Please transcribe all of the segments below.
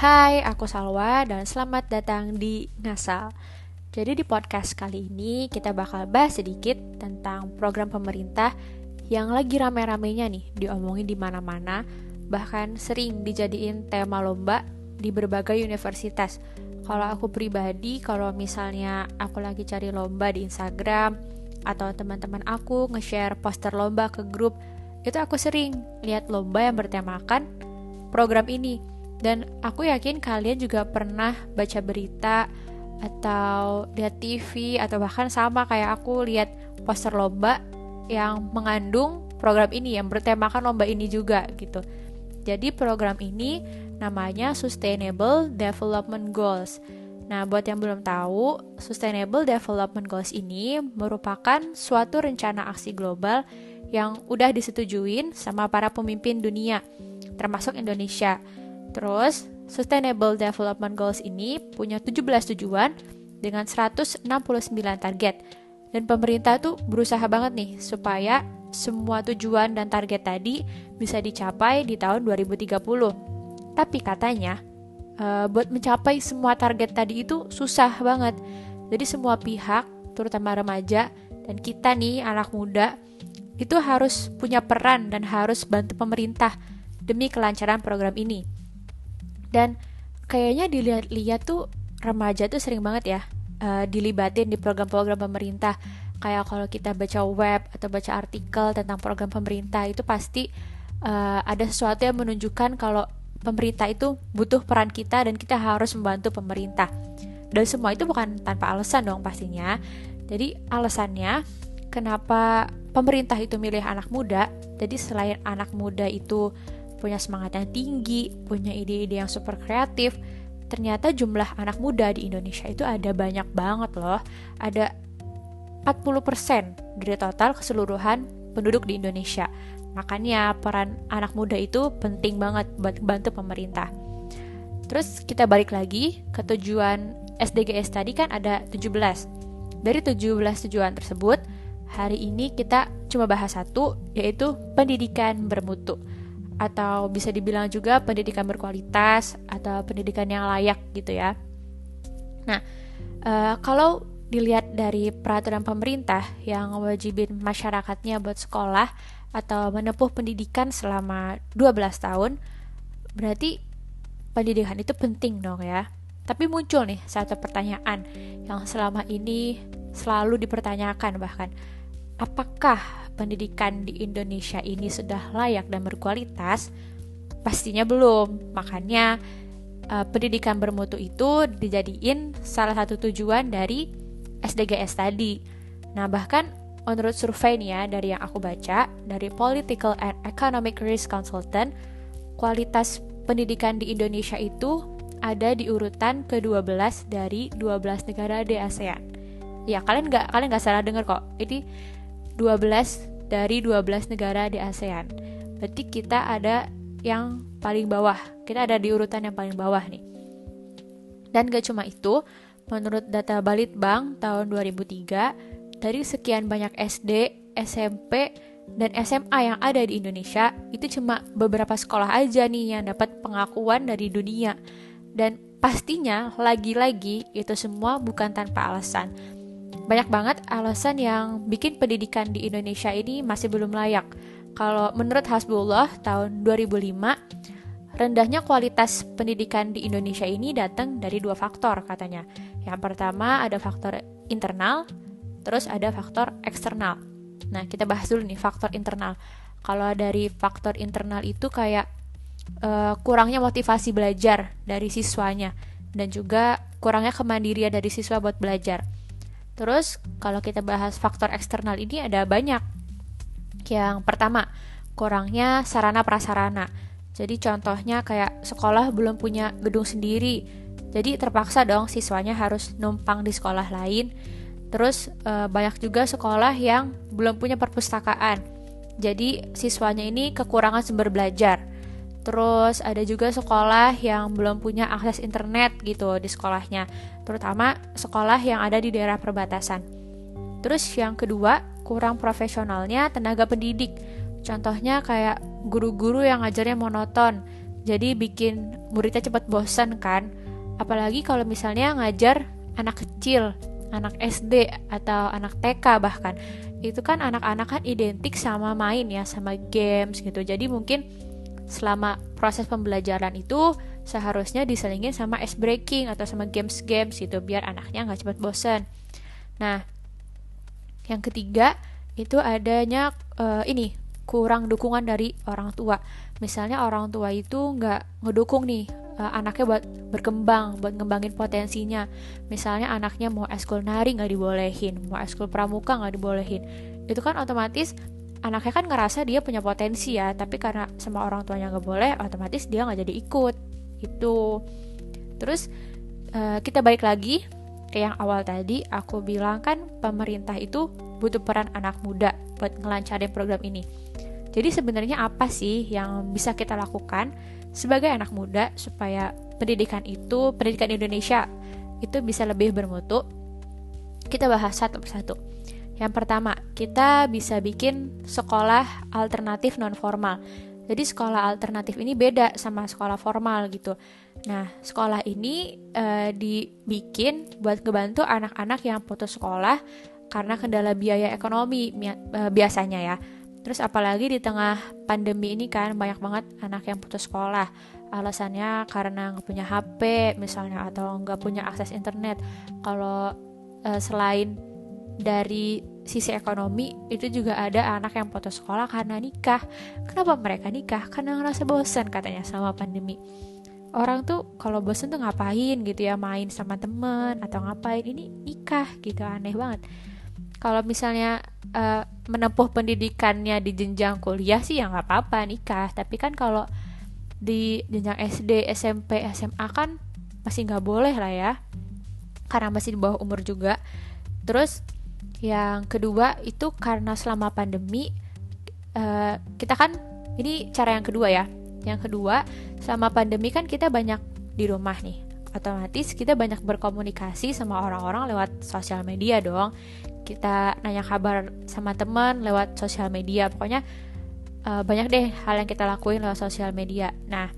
Hai, aku Salwa dan selamat datang di Ngasal. Jadi di podcast kali ini kita bakal bahas sedikit tentang program pemerintah yang lagi rame-ramenya nih diomongin di mana-mana, bahkan sering dijadiin tema lomba di berbagai universitas. Kalau aku pribadi, kalau misalnya aku lagi cari lomba di Instagram atau teman-teman aku nge-share poster lomba ke grup, itu aku sering lihat lomba yang bertemakan program ini. Dan aku yakin kalian juga pernah baca berita atau lihat TV atau bahkan sama kayak aku lihat poster lomba yang mengandung program ini yang bertemakan lomba ini juga gitu. Jadi program ini namanya Sustainable Development Goals. Nah, buat yang belum tahu, Sustainable Development Goals ini merupakan suatu rencana aksi global yang udah disetujuin sama para pemimpin dunia, termasuk Indonesia. Terus, Sustainable Development Goals ini punya 17 tujuan dengan 169 target. Dan pemerintah tuh berusaha banget nih supaya semua tujuan dan target tadi bisa dicapai di tahun 2030. Tapi katanya, buat mencapai semua target tadi itu susah banget. Jadi semua pihak, terutama remaja, dan kita nih anak muda, itu harus punya peran dan harus bantu pemerintah demi kelancaran program ini. Dan kayaknya dilihat-lihat tuh remaja tuh sering banget ya dilibatin di program-program pemerintah. Kayak kalau kita baca web atau baca artikel tentang program pemerintah itu pasti ada sesuatu yang menunjukkan kalau pemerintah itu butuh peran kita dan kita harus membantu pemerintah. Dan semua itu bukan tanpa alasan dong pastinya. Jadi alasannya kenapa pemerintah itu milih anak muda. Jadi selain anak muda itu punya semangat yang tinggi, punya ide-ide yang super kreatif, ternyata jumlah anak muda di Indonesia itu ada banyak banget loh. Ada 40% dari total keseluruhan penduduk di Indonesia. Makanya peran anak muda itu penting banget buat bantu pemerintah. Terus kita balik lagi ke tujuan SDGs tadi kan ada 17. Dari 17 tujuan tersebut, hari ini kita cuma bahas satu, yaitu pendidikan bermutu. Atau bisa dibilang juga pendidikan berkualitas atau pendidikan yang layak gitu ya. Nah, kalau dilihat dari peraturan pemerintah yang mewajibin masyarakatnya buat sekolah atau menempuh pendidikan selama 12 tahun, berarti pendidikan itu penting dong ya. Tapi muncul nih satu pertanyaan yang selama ini selalu dipertanyakan bahkan, apakah pendidikan di Indonesia ini sudah layak dan berkualitas? Pastinya belum. Makanya pendidikan bermutu itu dijadiin salah satu tujuan dari SDGs tadi. Nah, bahkan menurut survei nih ya dari yang aku baca dari Political and Economic Risk Consultant, kualitas pendidikan di Indonesia itu ada di urutan ke-12 dari 12 negara di ASEAN. Ya, kalian nggak salah dengar kok. Ini 12 dari 12 negara di ASEAN. Berarti kita ada yang paling bawah. Kita ada di urutan yang paling bawah nih. Dan gak cuma itu, menurut data Balitbank tahun 2003, dari sekian banyak SD, SMP, dan SMA yang ada di Indonesia, itu cuma beberapa sekolah aja nih yang dapat pengakuan dari dunia. Dan pastinya, lagi-lagi, itu semua bukan tanpa alasan. Banyak banget alasan yang bikin pendidikan di Indonesia ini masih belum layak. Kalau menurut Hasbullah tahun 2005, rendahnya kualitas pendidikan di Indonesia ini datang dari 2 faktor katanya. Yang pertama ada faktor internal, terus ada faktor eksternal. Nah, kita bahas dulu nih faktor internal. Kalau dari faktor internal itu kayak kurangnya motivasi belajar dari siswanya dan juga kurangnya kemandirian dari siswa buat belajar. Terus kalau kita bahas faktor eksternal ini ada banyak. Yang pertama, kurangnya sarana prasarana. Jadi contohnya kayak sekolah belum punya gedung sendiri. Jadi terpaksa dong siswanya harus numpang di sekolah lain. Terus banyak juga sekolah yang belum punya perpustakaan. Jadi siswanya ini kekurangan sumber belajar. Terus ada juga sekolah yang belum punya akses internet gitu di sekolahnya, terutama sekolah yang ada di daerah perbatasan. Terus yang kedua, kurang profesionalnya tenaga pendidik. Contohnya kayak guru-guru yang ngajarnya monoton. Jadi bikin muridnya cepat bosan kan. Apalagi kalau misalnya ngajar anak kecil, anak SD atau anak TK bahkan. Itu kan anak-anak kan identik sama main ya, sama games gitu. Jadi mungkin selama proses pembelajaran itu seharusnya diselingin sama ice breaking atau sama games-games gitu biar anaknya nggak cepat bosan. Nah, yang ketiga itu adanya kurang dukungan dari orang tua. Misalnya orang tua itu nggak ngedukung nih anaknya buat berkembang, buat ngembangin potensinya. Misalnya anaknya mau eskul nari nggak dibolehin, mau eskul pramuka nggak dibolehin. Itu kan otomatis anaknya kan ngerasa dia punya potensi ya, tapi karena sama orang tuanya nggak boleh, otomatis dia nggak jadi ikut. Itu. Terus kita balik lagi ke yang awal tadi, aku bilang kan pemerintah itu butuh peran anak muda buat ngelancarin program ini. Jadi sebenarnya apa sih yang bisa kita lakukan sebagai anak muda supaya pendidikan Indonesia itu bisa lebih bermutu? Kita bahas satu persatu. Yang pertama, kita bisa bikin sekolah alternatif non-formal. Jadi sekolah alternatif ini beda sama sekolah formal gitu. Nah, sekolah ini dibikin buat ngebantu anak-anak yang putus sekolah karena kendala biaya ekonomi biasanya ya. Terus apalagi di tengah pandemi ini kan banyak banget anak yang putus sekolah. Alasannya karena nggak punya HP misalnya atau nggak punya akses internet. Kalau selain dari sisi ekonomi, itu juga ada anak yang putus sekolah karena nikah. Kenapa mereka nikah? Karena ngerasa bosan katanya sama pandemi. Orang tuh kalau bosan tuh ngapain gitu ya, main sama temen atau ngapain, ini nikah gitu, aneh banget. Kalau misalnya menempuh pendidikannya di jenjang kuliah sih ya nggak apa-apa nikah, tapi kan kalau di jenjang SD, SMP, SMA kan masih nggak boleh lah ya, karena masih di bawah umur juga. Terus yang kedua itu karena selama pandemi kita kan, ini cara yang kedua ya. Yang kedua, selama pandemi kan kita banyak di rumah nih. Otomatis kita banyak berkomunikasi sama orang-orang lewat sosial media dong. Kita nanya kabar sama teman lewat sosial media. Pokoknya banyak deh hal yang kita lakuin lewat sosial media. Nah,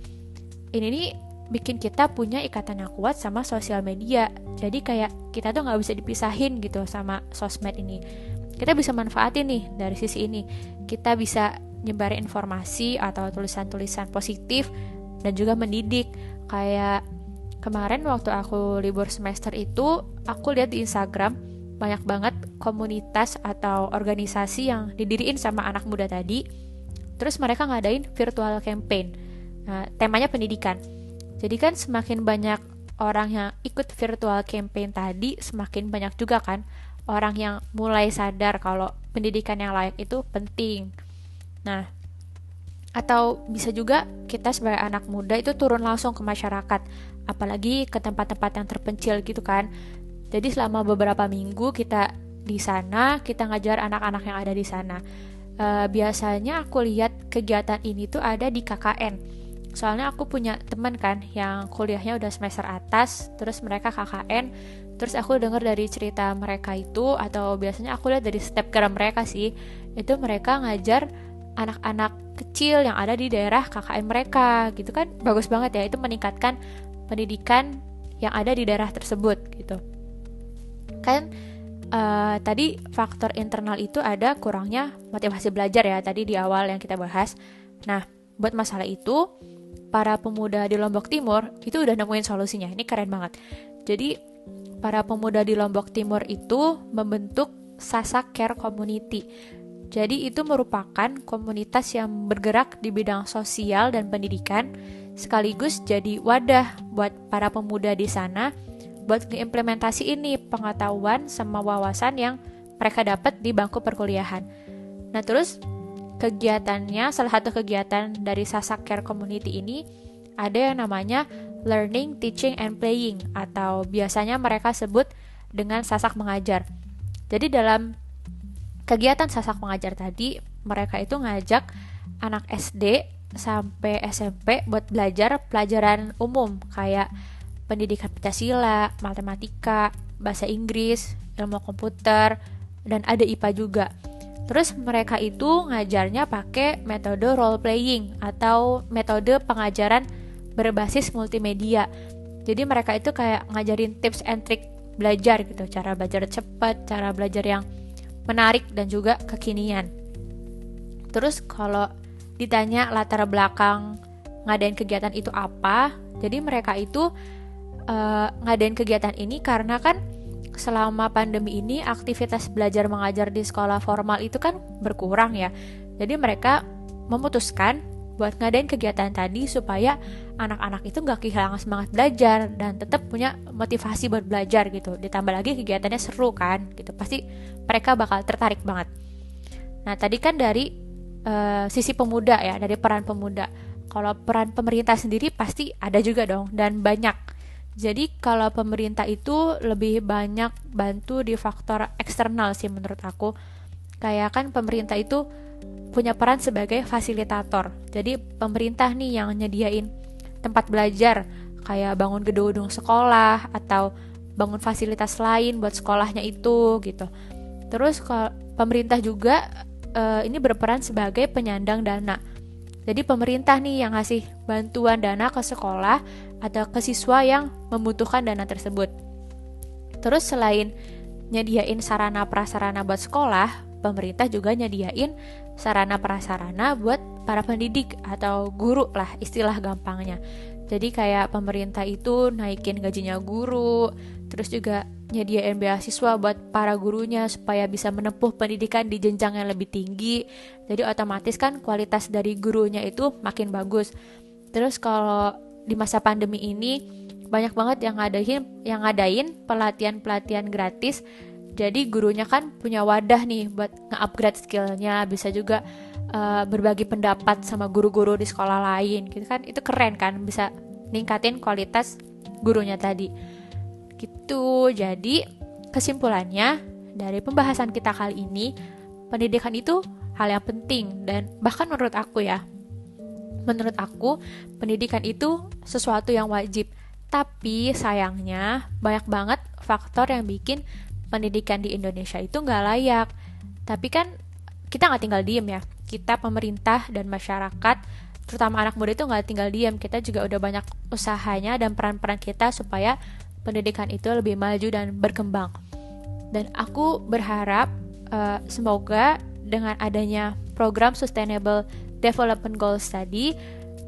ini nih bikin kita punya ikatan yang kuat sama sosial media. Jadi kayak kita tuh gak bisa dipisahin gitu sama sosmed ini. Kita bisa manfaatin nih dari sisi ini. Kita bisa nyebarin informasi atau tulisan-tulisan positif dan juga mendidik. Kayak kemarin waktu aku libur semester itu, aku lihat di Instagram banyak banget komunitas atau organisasi yang didiriin sama anak muda tadi. Terus mereka ngadain virtual campaign. Nah, temanya pendidikan. Jadi kan semakin banyak orang yang ikut virtual campaign tadi, semakin banyak juga kan orang yang mulai sadar kalau pendidikan yang layak itu penting. Nah, atau bisa juga kita sebagai anak muda itu turun langsung ke masyarakat, apalagi ke tempat-tempat yang terpencil gitu kan. Jadi selama beberapa minggu kita di sana, kita ngajar anak-anak yang ada di sana. Biasanya aku lihat kegiatan ini tuh ada di KKN. Soalnya aku punya teman kan yang kuliahnya udah semester atas, terus mereka KKN, terus aku dengar dari cerita mereka itu, atau biasanya aku lihat dari snapgram mereka sih, itu mereka ngajar anak-anak kecil yang ada di daerah KKN mereka, gitu kan, bagus banget ya, itu meningkatkan pendidikan yang ada di daerah tersebut, gitu. Kan tadi faktor internal itu ada kurangnya motivasi belajar ya, tadi di awal yang kita bahas. Nah, buat masalah itu, para pemuda di Lombok Timur itu udah nemuin solusinya. Ini keren banget. Jadi para pemuda di Lombok Timur itu membentuk Sasak Care Community. Jadi itu merupakan komunitas yang bergerak di bidang sosial dan pendidikan, sekaligus jadi wadah buat para pemuda di sana buat ngimplementasi ini pengetahuan sama wawasan yang mereka dapat di bangku perkuliahan. Nah, terus kegiatannya, salah satu kegiatan dari Sasak Care Community ini ada yang namanya Learning, Teaching, and Playing, atau biasanya mereka sebut dengan Sasak Mengajar. Jadi dalam kegiatan Sasak Mengajar tadi, mereka itu ngajak anak SD sampai SMP buat belajar pelajaran umum kayak pendidikan Pancasila, matematika, bahasa Inggris, ilmu komputer, dan ada IPA juga. Terus mereka itu ngajarnya pakai metode role playing atau metode pengajaran berbasis multimedia. Jadi mereka itu kayak ngajarin tips and trick belajar gitu, cara belajar cepat, cara belajar yang menarik dan juga kekinian. Terus kalau ditanya latar belakang ngadain kegiatan itu apa, jadi mereka itu ngadain kegiatan ini karena kan selama pandemi ini aktivitas belajar mengajar di sekolah formal itu kan berkurang ya. Jadi mereka memutuskan buat ngadain kegiatan tadi supaya anak-anak itu gak kehilangan semangat belajar dan tetap punya motivasi buat belajar gitu. Ditambah lagi kegiatannya seru kan gitu, pasti mereka bakal tertarik banget. Nah tadi kan dari sisi pemuda ya, dari peran pemuda. Kalau peran pemerintah sendiri pasti ada juga dong, dan banyak. Jadi kalau pemerintah itu lebih banyak bantu di faktor eksternal sih menurut aku. Kayak kan pemerintah itu punya peran sebagai fasilitator. Jadi pemerintah nih yang nyediain tempat belajar, kayak bangun gedung-gedung sekolah atau bangun fasilitas lain buat sekolahnya itu gitu. Terus kalau pemerintah juga ini berperan sebagai penyandang dana. Jadi pemerintah nih yang ngasih bantuan dana ke sekolah atau ke siswa yang membutuhkan dana tersebut. Terus selain nyediain sarana prasarana buat sekolah, pemerintah juga nyediain sarana prasarana buat para pendidik atau guru lah istilah gampangnya. Jadi kayak pemerintah itu naikin gajinya guru, terus juga nyediain beasiswa buat para gurunya supaya bisa menempuh pendidikan di jenjang yang lebih tinggi. Jadi otomatis kan kualitas dari gurunya itu makin bagus. Terus kalau di masa pandemi ini banyak banget yang ngadain pelatihan-pelatihan gratis. Jadi gurunya kan punya wadah nih buat nge-upgrade skillnya, bisa juga berbagi pendapat sama guru-guru di sekolah lain gitu kan. Itu keren kan, bisa ningkatin kualitas gurunya tadi gitu. Jadi kesimpulannya dari pembahasan kita kali ini, pendidikan itu hal yang penting, dan bahkan menurut aku pendidikan itu sesuatu yang wajib. Tapi sayangnya banyak banget faktor yang bikin pendidikan di Indonesia itu gak layak. Tapi kan kita gak tinggal diem ya. Kita pemerintah dan masyarakat, terutama anak muda itu gak tinggal diem. Kita juga udah banyak usahanya dan peran-peran kita supaya pendidikan itu lebih maju dan berkembang. Dan aku berharap semoga dengan adanya program Sustainable Development Goals tadi,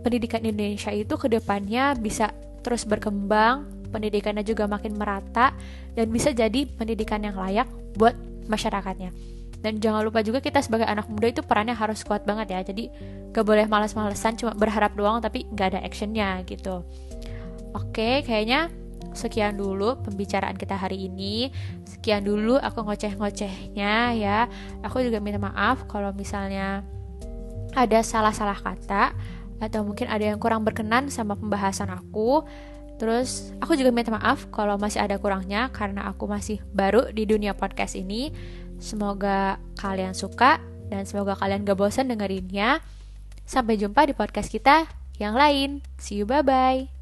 pendidikan Indonesia itu kedepannya bisa terus berkembang, pendidikannya juga makin merata, dan bisa jadi pendidikan yang layak buat masyarakatnya. Dan jangan lupa juga kita sebagai anak muda itu perannya harus kuat banget ya. Jadi gak boleh malas-malesan cuma berharap doang tapi gak ada actionnya gitu. Oke, kayaknya sekian dulu pembicaraan kita hari ini. Sekian dulu aku ngoceh-ngocehnya ya. Aku juga minta maaf kalau misalnya ada salah-salah kata atau mungkin ada yang kurang berkenan sama pembahasan aku. Terus aku juga minta maaf kalau masih ada kurangnya karena aku masih baru di dunia podcast ini. Semoga kalian suka dan semoga kalian gak bosan dengerinnya. Sampai jumpa di podcast kita yang lain. See you, bye-bye.